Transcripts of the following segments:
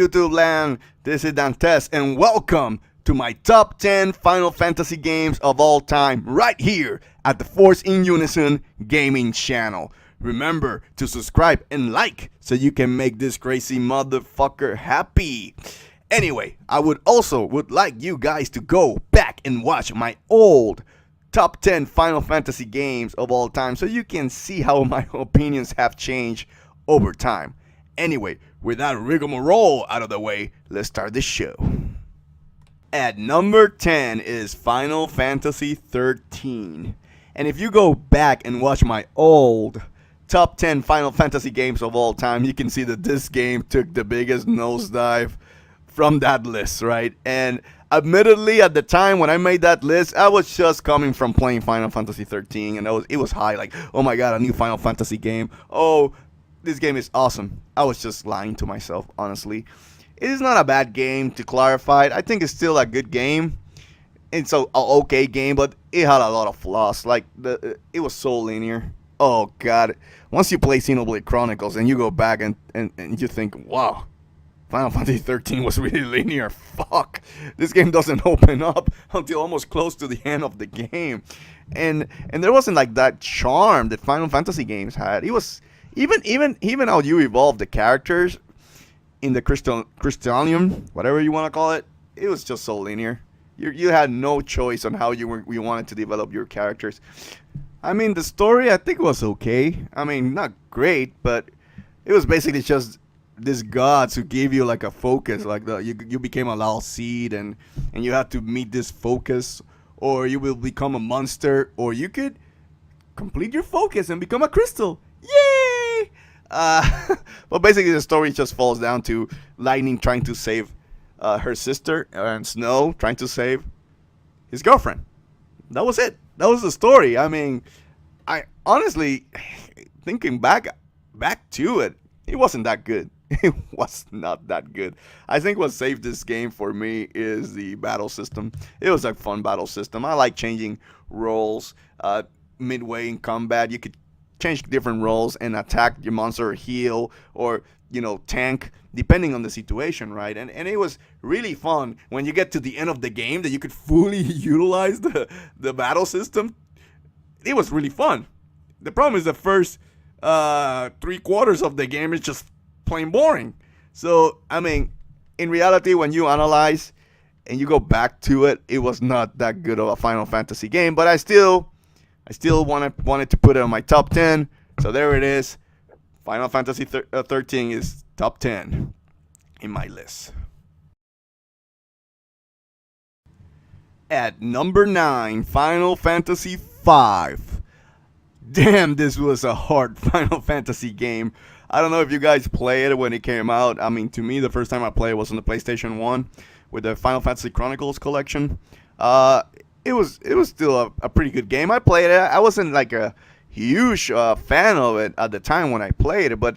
YouTube land? This is Dantes, and welcome to my top 10 Final Fantasy games of all time, right here at the Force in Unison Gaming channel. Remember to subscribe and like so you can make this crazy motherfucker happy. Anyway, I would like you guys to go back and watch my old top 10 Final Fantasy games of all time so you can see how my opinions have changed over time. Anyway, with that rigmarole out of the way, let's start the show. At number 10 is Final Fantasy 13. And if you go back and watch my old top 10 Final Fantasy games of all time, you can see that this game took the biggest nosedive from that list, right? And admittedly, at the time when I made that list, I was just coming from playing Final Fantasy 13, and it was high, like, oh my god, a new Final Fantasy game. Oh, this game is awesome. I was just lying to myself, honestly. It is not a bad game, to clarify. I think it's still a good game. It's an okay game, but it had a lot of flaws. Like, it was so linear. Oh god. Once you play Xenoblade Chronicles and you go back and you think, wow, Final Fantasy 13 was really linear. Fuck. This game doesn't open up until almost close to the end of the game. And there wasn't like that charm that Final Fantasy games had. It was even how you evolve the characters in the Crystallium, whatever you want to call it, it was just so linear. You had no choice on how you wanted to develop your characters. I mean, the story I think was okay. I mean, not great, but it was basically just these gods who gave you like a focus, like you became a Lao seed, and you had to meet this focus, or you will become a monster, or you could complete your focus and become a crystal. Yay! But basically the story just falls down to Lightning trying to save her sister, and Snow trying to save his girlfriend. That was it. That was the story. I mean, I honestly, thinking back to it, it wasn't that good. It was not that good. I think what saved this game for me is the battle system. It was a fun battle system. I like changing roles midway in combat. You could change different roles and attack your monster, or heal, or tank, depending on the situation, right? And it was really fun when you get to the end of the game that you could fully utilize the battle system. It was really fun. The problem is the first 3/4 of the game is just plain boring. So I mean, in reality, when you analyze and you go back to it, it was not that good of a Final Fantasy game. But I still wanted to put it on my top 10. So there it is. Final Fantasy 13 is top 10 in my list. At number 9, Final Fantasy 5. Damn, this was a hard Final Fantasy game. I don't know if you guys played it when it came out. I mean, to me, the first time I played was on the PlayStation 1 with the Final Fantasy Chronicles collection. It was still a pretty good game. I played it. I wasn't like a huge fan of it at the time when I played it, but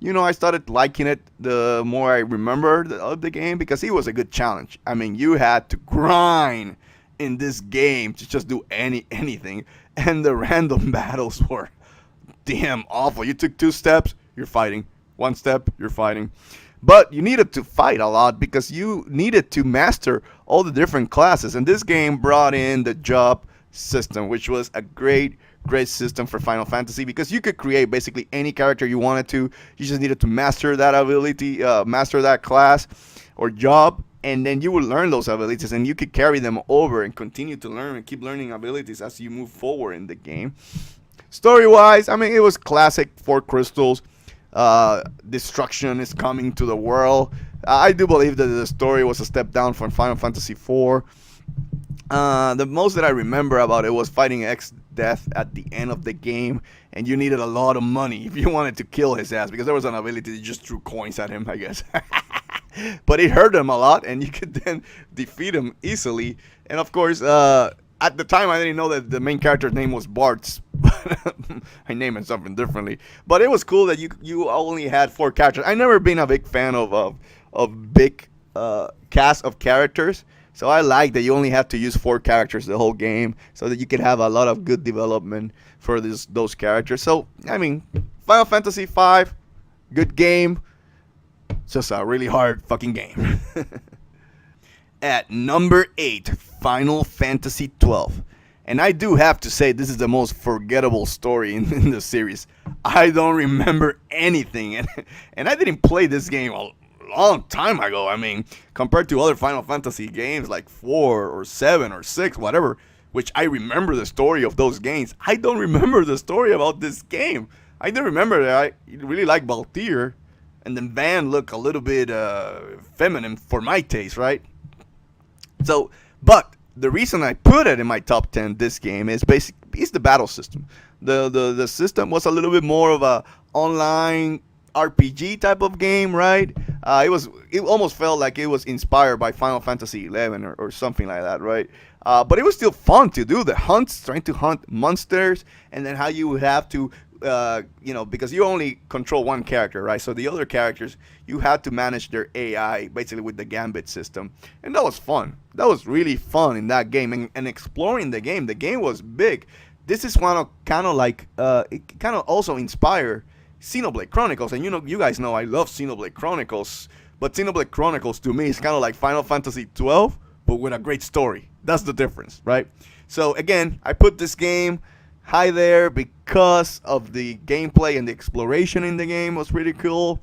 I started liking it the more I remember of the game, because it was a good challenge. I mean, you had to grind in this game to just do anything, and the random battles were damn awful. You took 2 steps, you're fighting. 1 step, you're fighting. But you needed to fight a lot because you needed to master all the different classes. And this game brought in the job system, which was a great system for Final Fantasy, because you could create basically any character you wanted to. You just needed to master that ability, master that class or job, and then you would learn those abilities, and you could carry them over and continue to learn and keep learning abilities as you move forward in the game. Story-wise, I mean, it was classic 4 crystals. Destruction is coming to the world. I do believe that the story was a step down from Final Fantasy IV. The most that I remember about it was fighting X-Death at the end of the game, and you needed a lot of money if you wanted to kill his ass, because there was an ability to just throw coins at him, I guess. But it hurt him a lot, and you could then defeat him easily. And of course, at the time, I didn't know that the main character's name was Bart. I named it something differently. But it was cool that you only had 4 characters. I've never been a big fan of big cast of characters. So I like that you only have to use 4 characters the whole game, so that you can have a lot of good development for those characters. So, I mean, Final Fantasy V, good game. It's just a really hard fucking game. At number 8, Final Fantasy 12. And I do have to say, this is the most forgettable story in the series. I don't remember anything. And I didn't play this game a long time ago. I mean, compared to other Final Fantasy games like 4 or 7 or 6, whatever, which I remember the story of those games, I don't remember the story about this game. I do remember that I really like Baltier, and then Van looked a little bit feminine for my taste, right? So, but the reason I put it in my top 10, this game, is basically the battle system. The system was a little bit more of a online RPG type of game, right? It almost felt like it was inspired by Final Fantasy 11 or something like that, right? But it was still fun to do the hunts, trying to hunt monsters, and then how you would have to, because you only control one character, right? So the other characters, you had to manage their AI basically with the gambit system, and that was fun. That was really fun in that game, and exploring the game. The game was big. This is one of kind of like it kind of also inspired Xenoblade Chronicles, and you guys know I love Xenoblade Chronicles, but Xenoblade Chronicles to me is kind of like Final Fantasy 12, but with a great story. That's the difference, right? So again, I put this game high there because of the gameplay and the exploration in the game was pretty cool.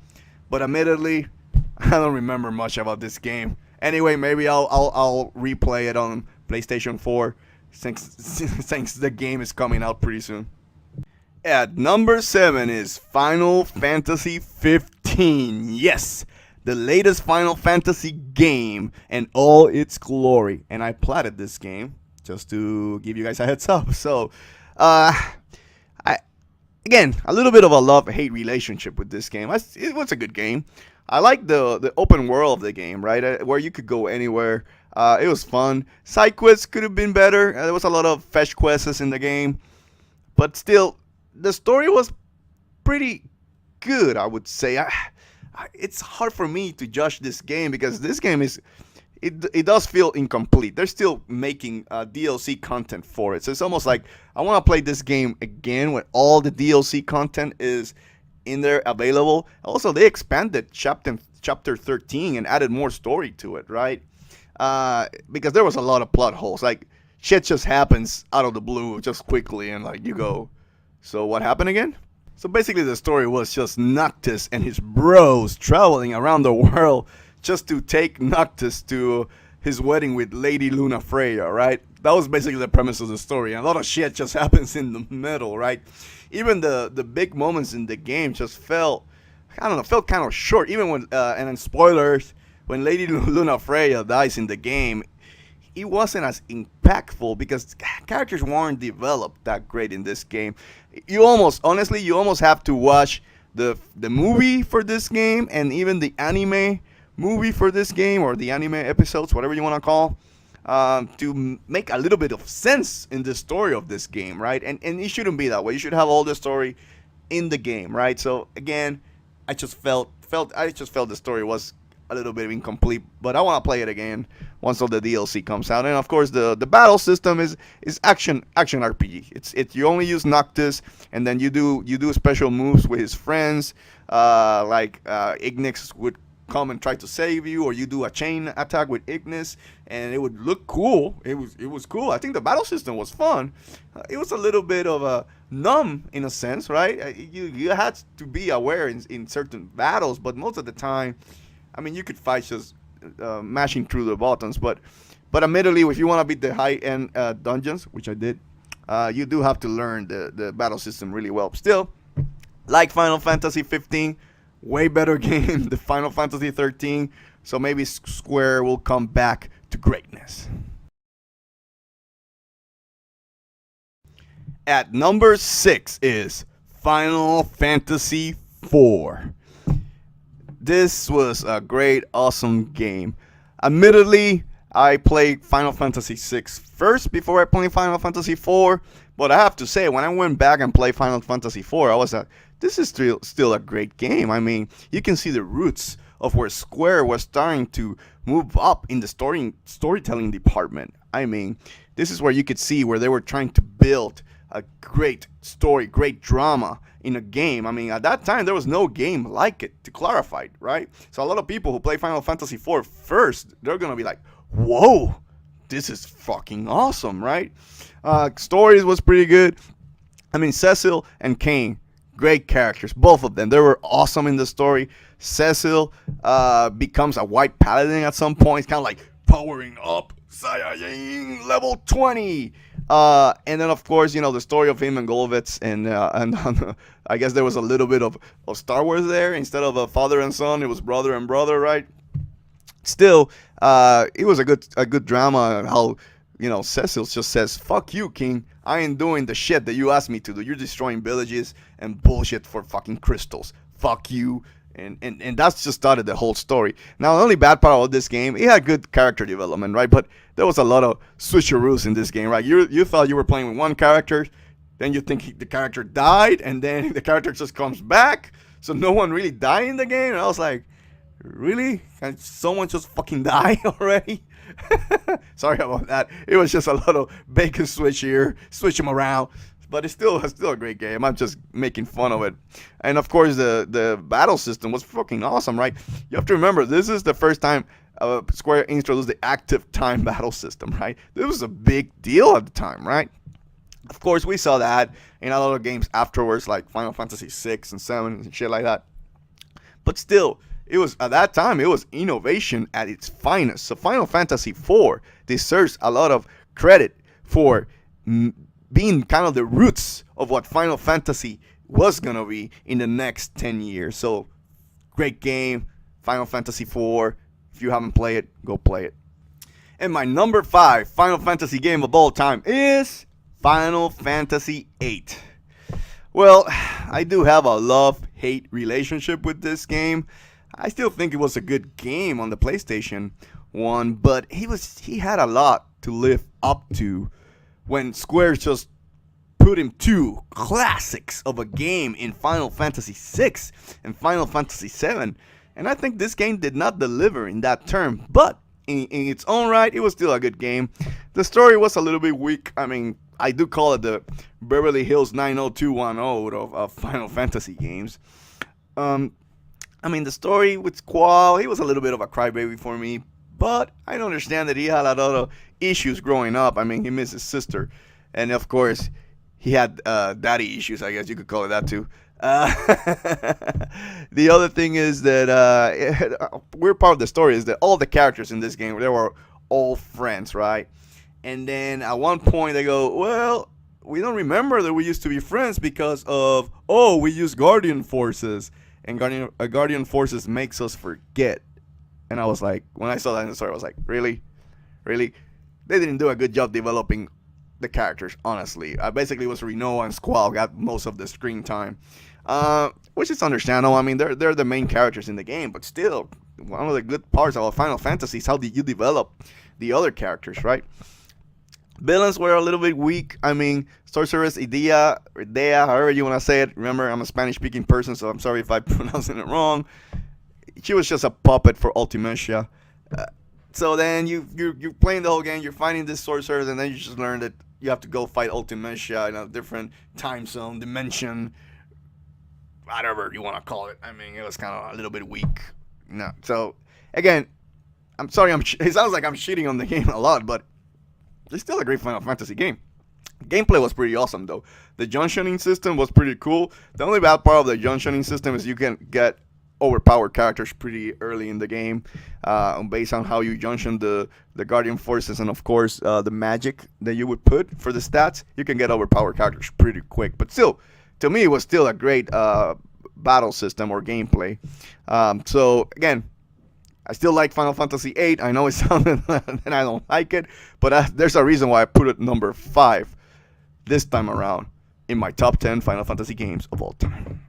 But admittedly, I don't remember much about this game. Anyway, maybe I'll replay it on PlayStation 4 since the game is coming out pretty soon. At number 7 is Final Fantasy 15. Yes, the latest Final Fantasy game and all its glory. And I platted this game just to give you guys a heads up. So, again, a little bit of a love-hate relationship with this game. It was a good game. I like the open world of the game, right? Where you could go anywhere. It was fun. Side quests could have been better. There was a lot of fetch quests in the game. But still, the story was pretty good, I would say. It's hard for me to judge this game because this game it does feel incomplete. They're still making DLC content for it. So it's almost like I want to play this game again when all the DLC content is in there available. Also, they expanded chapter 13 and added more story to it, right? Because there was a lot of plot holes. Like, shit just happens out of the blue just quickly, and like you go, so what happened again? So basically the story was just Noctis and his bros traveling around the world just to take Noctis to his wedding with Lady Luna Freya, right? That was basically the premise of the story. And a lot of shit just happens in the middle, right? Even the big moments in the game just felt kind of short. Even when, and then spoilers, when Lady Luna Freya dies in the game, it wasn't as impactful because characters weren't developed that great in this game. You almost have to watch the movie for this game and even the anime movie for this game, or the anime episodes, whatever you want to call, to make a little bit of sense in the story of this game, right? And it shouldn't be that way. You should have all the story in the game, right? So again, I just felt the story was a little bit incomplete, but I want to play it again once all the DLC comes out. And of course, the battle system is action RPG. It's you only use Noctis, and then you do special moves with his friends, like Ignis would come and try to save you, or you do a chain attack with Ignis, and it would look cool. It was cool. I think the battle system was fun. It was a little bit of a numb in a sense, right? You had to be aware in certain battles, but most of the time, I mean, you could fight just mashing through the buttons, but admittedly, if you want to beat the high-end dungeons, which I did, you do have to learn the battle system really well. Still, like Final Fantasy 15, way better game than Final Fantasy 13, so maybe Square will come back to greatness. At number 6 is Final Fantasy 4. This was a great, awesome game. Admittedly, I played Final Fantasy 6 first before I played Final Fantasy 4, but I have to say, when I went back and played Final Fantasy 4, I was like, this is still a great game. I mean, you can see the roots of where Square was starting to move up in the storytelling department. I mean, this is where you could see where they were trying to build a great story, great drama in a game. I mean, at that time, there was no game like it, to clarify, right? So a lot of people who play Final Fantasy IV first, they're going to be like, whoa, this is fucking awesome, right? Stories was pretty good. I mean, Cecil and Kane, great characters, both of them. They were awesome in the story. Cecil becomes a white paladin at some point. It's kind of like powering up, Saiyajin level 20. And then, of course, the story of him and Golovitz, and I guess there was a little bit of Star Wars there. Instead of a father and son, it was brother and brother, right? Still, it was a good drama. How Cecil just says, "Fuck you, King. I ain't doing the shit that you asked me to do. You're destroying villages and bullshit for fucking crystals. Fuck you." And that's just started the whole story. Now, the only bad part of this game, it had good character development, right? But there was a lot of switcheroos in this game, right? You thought you were playing with one character, then you think the character died, and then the character just comes back. So no one really died in the game. And I was like, really? Can someone just fucking die already? Sorry about that. It was just a lot of bacon switch here, switch them around. But it's still a great game. I'm just making fun of it. And of course, the battle system was fucking awesome, right? You have to remember, this is the first time Square introduced the active time battle system, right? This was a big deal at the time, right? Of course, we saw that in a lot of games afterwards, like Final Fantasy 6 and 7 and shit like that. But still, it was at that time, it was innovation at its finest. So Final Fantasy 4 deserves a lot of credit for being kind of the roots of what Final Fantasy was going to be in the next 10 years. So, great game, Final Fantasy IV. If you haven't played it, go play it. And my number 5 Final Fantasy game of all time is Final Fantasy VIII. Well, I do have a love-hate relationship with this game. I still think it was a good game on the PlayStation 1, but he had a lot to live up to when Square just put him two classics of a game in Final Fantasy VI and Final Fantasy VII. And I think this game did not deliver in that term, but in its own right, it was still a good game. The story was a little bit weak. I mean, I do call it the Beverly Hills 90210 of Final Fantasy games. I mean, the story with Squall, he was a little bit of a crybaby for me, but I understand that he had a lot of issues growing up. I mean, he missed his sister, and of course, he had daddy issues, I guess you could call it that too. The other thing is that weird part of the story is that all the characters in this game, they were all friends, right? And then at one point they go, well, we don't remember that we used to be friends because of, we use Guardian Forces. And Guardian Forces makes us forget. And I was like, when I saw that in the story, I was like, really? Really? They didn't do a good job developing the characters, honestly. Basically, it was Reno and Squall got most of the screen time. Which is understandable. I mean, they're the main characters in the game. But still, one of the good parts about Final Fantasy is how did you develop the other characters, right? Villains were a little bit weak. I mean, Sorceress Idea, however you want to say it. Remember, I'm a Spanish-speaking person, so I'm sorry if I'm pronouncing it wrong. She was just a puppet for Ultimecia. So then you're playing the whole game, you're fighting this sorceress, and then you just learn that you have to go fight Ultimecia in a different time zone, dimension, whatever you want to call it. I mean, it was kind of a little bit weak. No, so again, I'm sorry. It sounds like I'm cheating on the game a lot, but it's still a great Final Fantasy game. Gameplay was pretty awesome, though. The junctioning system was pretty cool. The only bad part of the junctioning system is you can get overpowered characters pretty early in the game, based on how you junction the Guardian Forces and, of course, the magic that you would put for the stats. You can get overpowered characters pretty quick. But still, to me, it was still a great battle system or gameplay. So, again, I still like Final Fantasy VIII. I know it sounded and I don't like it, but there's a reason why I put it number 5 this time around in my top 10 Final Fantasy games of all time.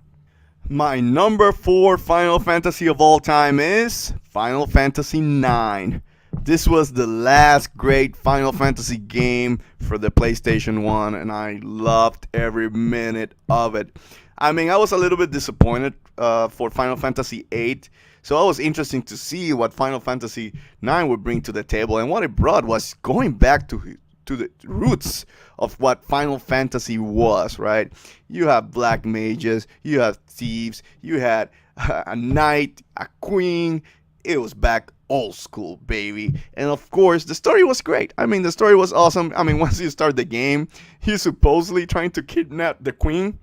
My number 4 Final Fantasy of all time is Final Fantasy IX. This was the last great Final Fantasy game for the PlayStation 1, and I loved every minute of it. I mean, I was a little bit disappointed for Final Fantasy VIII. So it was interesting to see what Final Fantasy IX would bring to the table. And what it brought was going back to to the roots of what Final Fantasy was, right? You have black mages, you have thieves, you had a knight, a queen. It was back old school, baby. And of course, the story was great. I mean, the story was awesome. I mean, once you start the game, he's supposedly trying to kidnap the queen,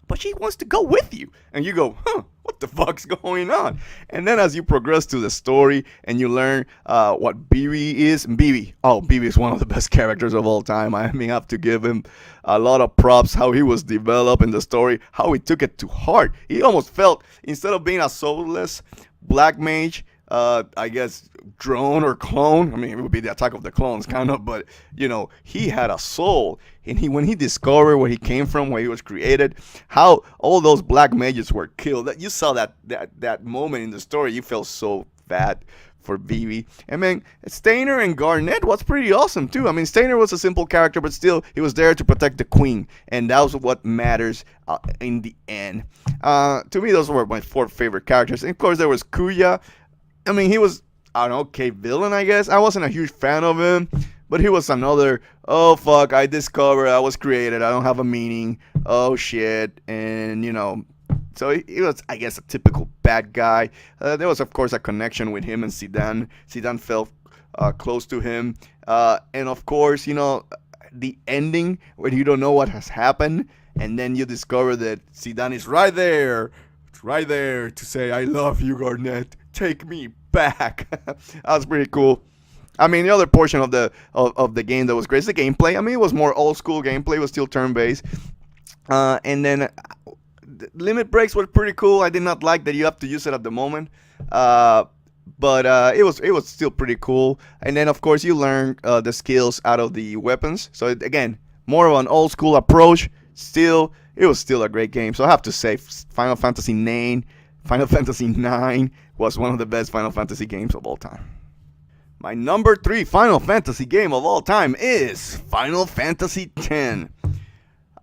but she wants to go with you. And you go, huh, what the fuck's going on? And then as you progress to the story and you learn what Bibi is, Bibi is one of the best characters of all time. I mean, I have to give him a lot of props, how he was developed in the story, how he took it to heart. He almost felt, instead of being a soulless black mage, I guess drone or clone. I mean, it would be the Attack of the Clones, kind of, but you know, he had a soul, and when he discovered where he came from, where he was created, how all those black mages were killed. That you saw that moment in the story, you felt so bad for Vivi. And man, Stainer and Garnet was pretty awesome too. I mean, Stainer was a simple character, but still, he was there to protect the queen, and that was what matters in the end. To me, those were my 4 favorite characters. And of course, there was Kuya. I mean, he was an okay villain, I guess. I wasn't a huge fan of him, but he was another, oh fuck, I discovered I was created, I don't have a meaning, oh shit, and you know, so he was, I guess, a typical bad guy. There was, of course, a connection with him and Zidane. Zidane felt close to him, and of course, you know, the ending where you don't know what has happened, and then you discover that Zidane is right there to say, I love you, Garnet. Take me back. That was pretty cool. I mean, the other portion of the game that was great is the gameplay. I mean, it was more old school gameplay. It was still turn based. And then limit breaks were pretty cool. I did not like that you have to use it at the moment. But it was still pretty cool. And then of course you learn the skills out of the weapons. So again, more of an old school approach. Still, it was still a great game. So I have to say, Final Fantasy IX was one of the best Final Fantasy games of all time. My number 3 Final Fantasy game of all time is Final Fantasy X.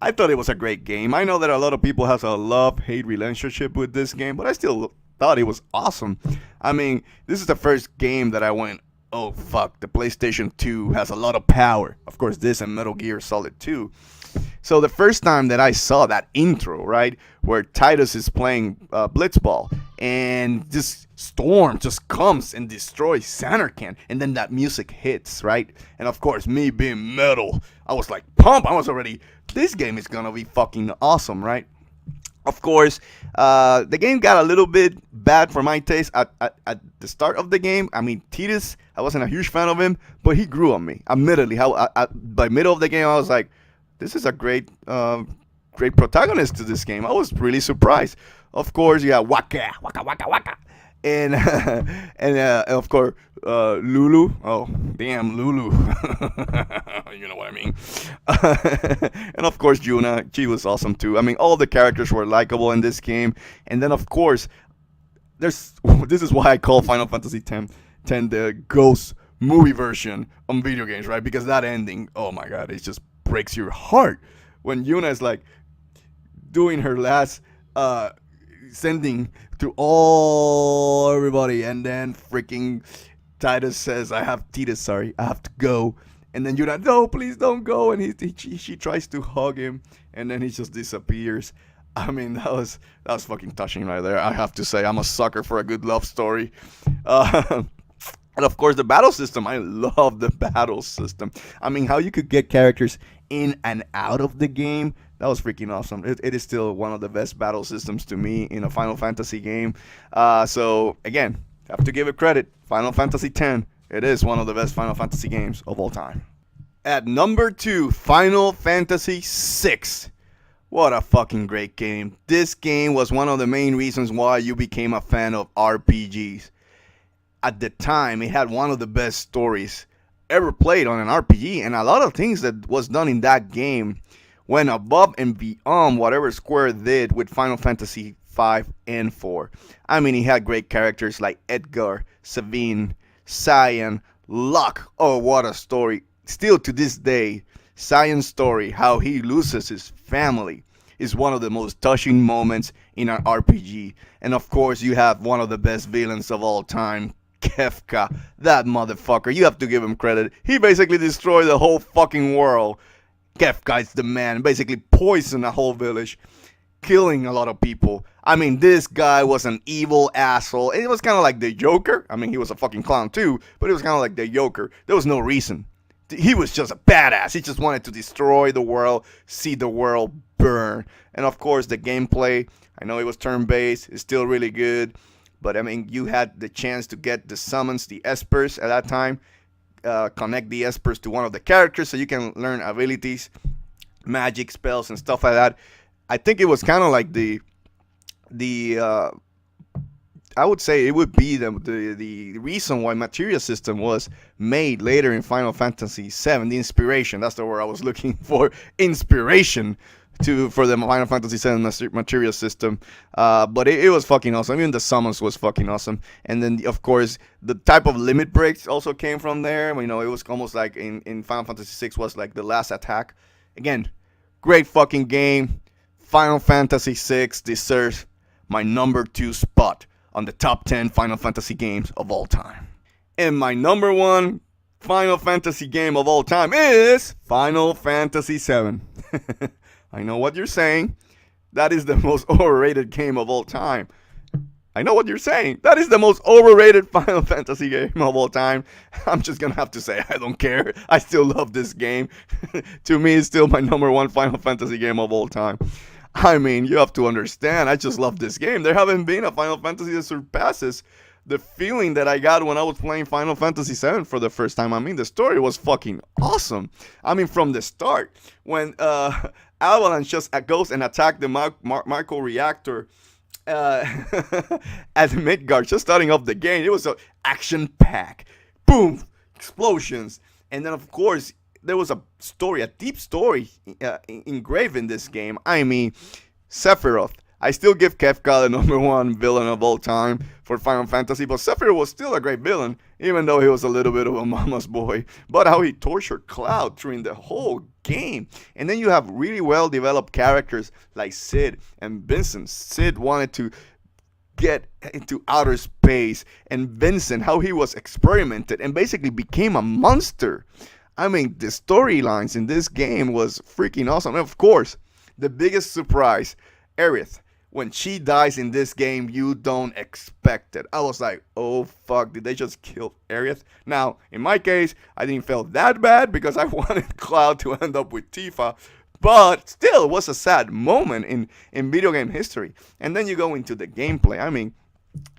I thought it was a great game. I know that a lot of people have a love-hate relationship with this game, but I still thought it was awesome. I mean, this is the first game that I went, oh fuck, the PlayStation 2 has a lot of power. Of course, this and Metal Gear Solid 2. So the first time that I saw that intro, right, where Titus is playing Blitzball, and this storm just comes and destroys Sanarkand, and then that music hits, right? And of course, me being metal, I was like, pump! I was already, this game is gonna be fucking awesome, right? Of course, the game got a little bit bad for my taste at the start of the game. I mean, Titus, I wasn't a huge fan of him, but he grew on me. Admittedly, by middle of the game, I was like, this is a great protagonist to this game. I was really surprised. Of course, you have Waka, and of course Lulu. Oh damn, Lulu. You know what I mean. And of course Yuna, she was awesome too. I mean, all the characters were likable in this game. And then of course, this is why I call Final Fantasy X the ghost movie version on video games, right? Because that ending, oh my god, it just breaks your heart when Yuna is like doing her last sending to everybody, and then freaking Titus says, I have to go, and then Yuna, no, please don't go, and she tries to hug him, and then he just disappears. I mean, that was fucking touching right there. I have to say, I'm a sucker for a good love story. And of course, the battle system. I love the battle system. I mean, how you could get characters in and out of the game. That was freaking awesome. It is still one of the best battle systems to me in a Final Fantasy game. So, again, have to give it credit. Final Fantasy X. It is one of the best Final Fantasy games of all time. At number 2, Final Fantasy VI. What a fucking great game. This game was one of the main reasons why you became a fan of RPGs. At the time, it had one of the best stories ever played on an RPG, and a lot of things that was done in that game went above and beyond whatever Square did with Final Fantasy V and 4. I mean, he had great characters like Edgar, Sabine, Cyan, Locke. Oh, what a story. Still to this day, Cyan's story, how he loses his family, is one of the most touching moments in an RPG. And of course, you have one of the best villains of all time, Kefka, that motherfucker, you have to give him credit. He basically destroyed the whole fucking world. Kefka is the man, basically poisoned a whole village, killing a lot of people. I mean, this guy was an evil asshole. It was kind of like the Joker. I mean, he was a fucking clown too, but it was kind of like the Joker. There was no reason. He was just a badass. He just wanted to destroy the world, see the world burn. And of course, the gameplay, I know it was turn-based, it's still really good. But I mean, you had the chance to get the summons, the espers at that time. Connect the espers to one of the characters so you can learn abilities, magic spells, and stuff like that. I think it was kind of like the I would say it would be the reason why materia system was made later in Final Fantasy VII. The inspiration, that's the word I was looking for. Inspiration for the Final Fantasy VII materia system. But it was fucking awesome. Even the summons was fucking awesome. And then of course the type of limit breaks also came from there. You know, it was almost like in Final Fantasy VI was like the last attack. Again, great fucking game. Final Fantasy VI deserves my number 2 spot on the top 10 Final Fantasy games of all time. And my number 1 Final Fantasy game of all time is Final Fantasy VII. I know what you're saying. That is the most overrated game of all time. I know what you're saying. That is the most overrated Final Fantasy game of all time. I'm just gonna have to say I don't care. I still love this game. To me, it's still my number 1 Final Fantasy game of all time. I mean, you have to understand, I just love this game. There haven't been a Final Fantasy that surpasses the feeling that I got when I was playing Final Fantasy VII for the first time. I mean, the story was fucking awesome. I mean, from the start, when Avalanche just goes and attacks the micro reactor at Midgard, just starting off the game, it was an action-packed. Boom! Explosions. And then, of course, there was a story, a deep story engraved in this game. I mean, Sephiroth. I still give Kefka the number 1 villain of all time for Final Fantasy, but Sephiroth was still a great villain, even though he was a little bit of a mama's boy. But how he tortured Cloud during the whole game. And then you have really well developed characters like Sid and Vincent. Sid wanted to get into outer space, and Vincent, how he was experimented and basically became a monster. I mean, the storylines in this game was freaking awesome. And of course, the biggest surprise, Aerith. When she dies in this game, you don't expect it. I was like, oh fuck, did they just kill Aerith? Now, in my case, I didn't feel that bad because I wanted Cloud to end up with Tifa. But still, it was a sad moment in video game history. And then you go into the gameplay. I mean,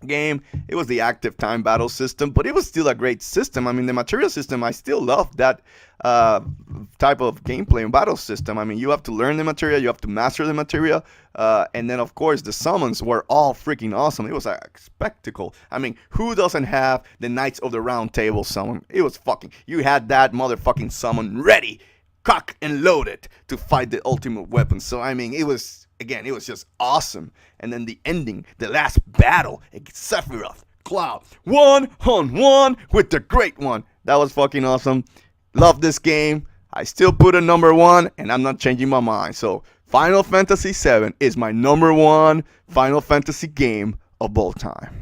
it was the active time battle system, but it was still a great system. I mean, the material system, I still love that type of gameplay and battle system. I mean, you have to learn the material, you have to master the material, and then of course the summons were all freaking awesome. It was a spectacle. I mean, who doesn't have the Knights of the Round Table summon? It was fucking, you had that motherfucking summon ready, cock and loaded to fight the ultimate weapon. So I mean, it was, again, it was just awesome. And then the ending, the last battle, Sephiroth, Cloud, 1-on-1 with the Great One. That was fucking awesome. Love this game. I still put a number 1, and I'm not changing my mind. So Final Fantasy VII is my number 1 Final Fantasy game of all time.